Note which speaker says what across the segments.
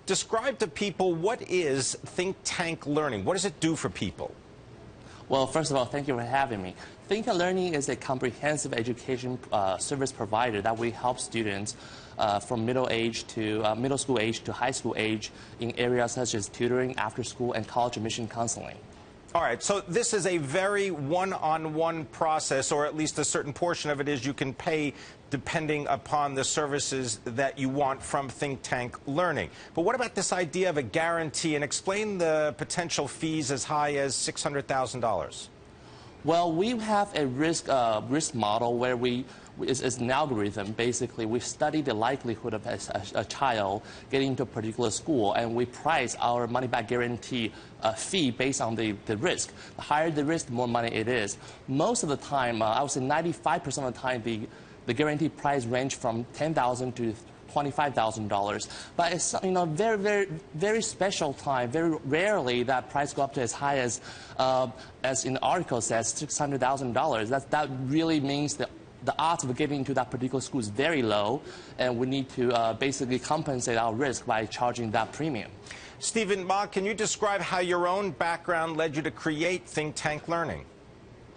Speaker 1: Describe to people what is think tank learning. What does it do for people?
Speaker 2: Well, first of all, thank you for having me. Think Tank Learning is a comprehensive education service provider that we help students from middle school age to high school age in areas such as tutoring, after school, and college admission counseling.
Speaker 1: All right, so this is a very one-on-one process, or at least a certain portion of it is you can pay depending upon the services that you want from Think Tank Learning. But what about this idea of a guarantee? And explain the potential fees as high as $600,000.
Speaker 2: Well, we have a risk model where it's an algorithm. Basically, we study the likelihood of a child getting into a particular school, and we price our money-back guarantee fee based on the risk. The higher the risk, the more money it is. Most of the time, I would say 95% of the time, the guarantee price range from $10,000 to $25,000. But it's very special time. Very rarely that price go up to as high as in the article says, $600,000. That really means that the odds of getting into that particular school is very low, and we need to basically compensate our risk by charging that premium.
Speaker 1: Stephen Ma, can you describe how your own background led you to create Think Tank Learning?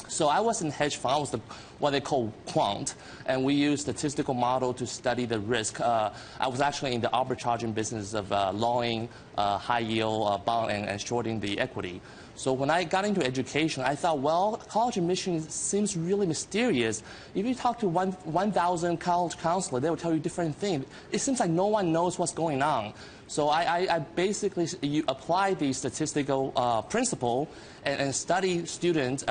Speaker 2: So I was in hedge fund. I was what they call quant, and we used statistical model to study the risk. I was actually in the arbitraging business of longing high yield bond and shorting the equity. So when I got into education, I thought, well, college admission seems really mysterious. If you talk to 1,000 college counselors, they will tell you different things. It seems like no one knows what's going on. So I basically apply the statistical principle and study students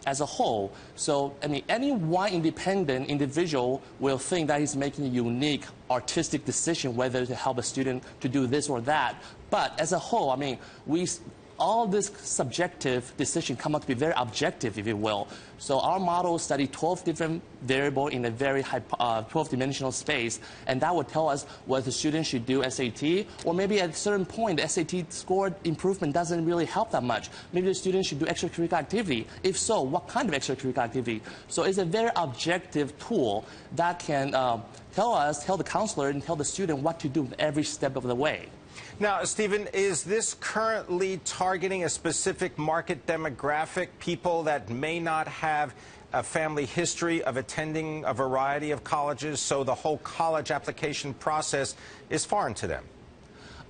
Speaker 2: as a whole. So, I mean, any one independent individual will think that he's making a unique artistic decision whether to help a student to do this or that. But as a whole, I mean, all this subjective decision come out to be very objective, if you will. So our model study 12 different variables in a very high 12-dimensional space, and that would tell us whether the student should do SAT, or maybe at a certain point, the SAT score improvement doesn't really help that much. Maybe the student should do extracurricular activity. If so, what kind of extracurricular activity? So it's a very objective tool that can tell the counselor and tell the student what to do every step of the way.
Speaker 1: Now, Stephen, is this currently targeting a specific market demographic, people that may not have a family history of attending a variety of colleges, so the whole college application process is foreign to them?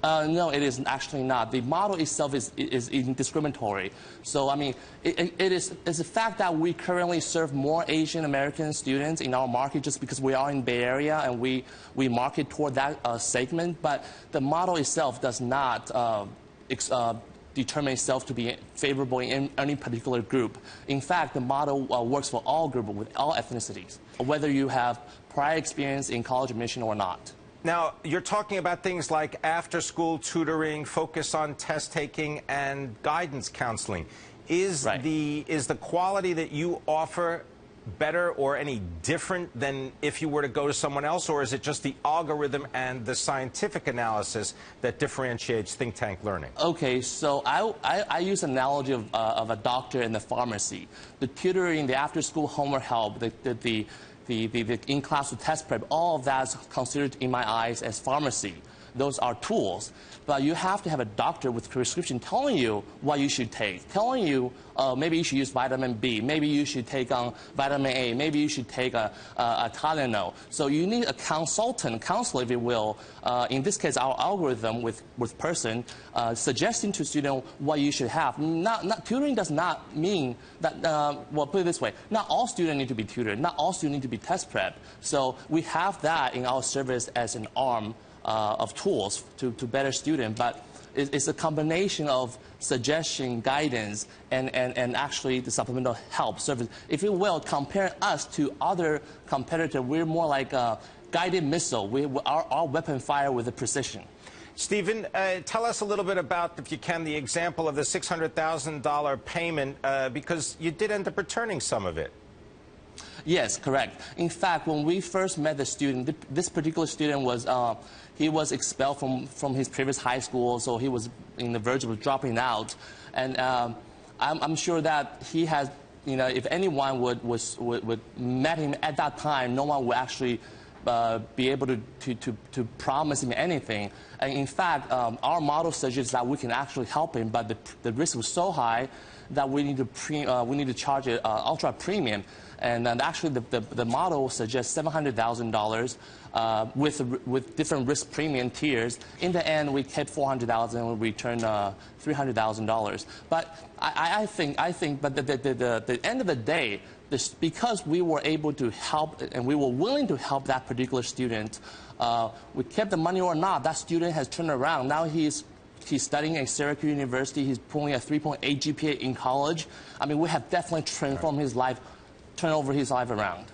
Speaker 2: No, it is actually not. The model itself is indiscriminatory. So, I mean, it's a fact that we currently serve more Asian American students in our market just because we are in Bay Area and we market toward that segment. But the model itself does not determine itself to be favorable in any particular group. In fact, the model works for all groups with all ethnicities, whether you have prior experience in college admission or not.
Speaker 1: Now, you're talking about things like after-school tutoring, focus on test-taking, and guidance counseling. Is the quality that you offer better or any different than if you were to go to someone else, or is it just the algorithm and the scientific analysis that differentiates Think Tank Learning?
Speaker 2: Okay, so I use an analogy of a doctor and the pharmacy. The tutoring, the after-school homework help, the in-class test prep, all of that's considered in my eyes as pharmacy. Those are tools. But you have to have a doctor with prescription telling you what you should take, telling you maybe you should use vitamin B, maybe you should take vitamin A, maybe you should take a Tylenol. So you need a counselor, if you will. In this case, our algorithm with person suggesting to student what you should have. Tutoring does not mean that, well, put it this way, not all students need to be tutored, not all students need to be test prep. So we have that in our service as an arm of tools to better student, but it's a combination of suggestion, guidance, and actually the supplemental help service. If you will, compare us to other competitors, we're more like a guided missile. Our weapon fire with a precision.
Speaker 1: Stephen, tell us a little bit about, if you can, the example of the $600,000 payment, because you did end up returning some of it.
Speaker 2: Yes, correct. In fact, when we first met the student, this particular student was he was expelled from his previous high school, so he was in the verge of dropping out. And I'm sure that he has, you know, if anyone would met him at that time, no one would actually be able to promise him anything. And in fact, our model suggests that we can actually help him, but the risk was so high that we need to charge it ultra premium. And then actually, the model suggests $700,000 with different risk premium tiers. In the end, we kept $400,000 and we returned $300,000. But I think, but the end of the day, because we were able to help and we were willing to help that particular student, we kept the money or not, that student has turned around. Now he's studying at Syracuse University. He's pulling a 3.8 GPA in college. I mean, we have definitely transformed his life, turned over his life around.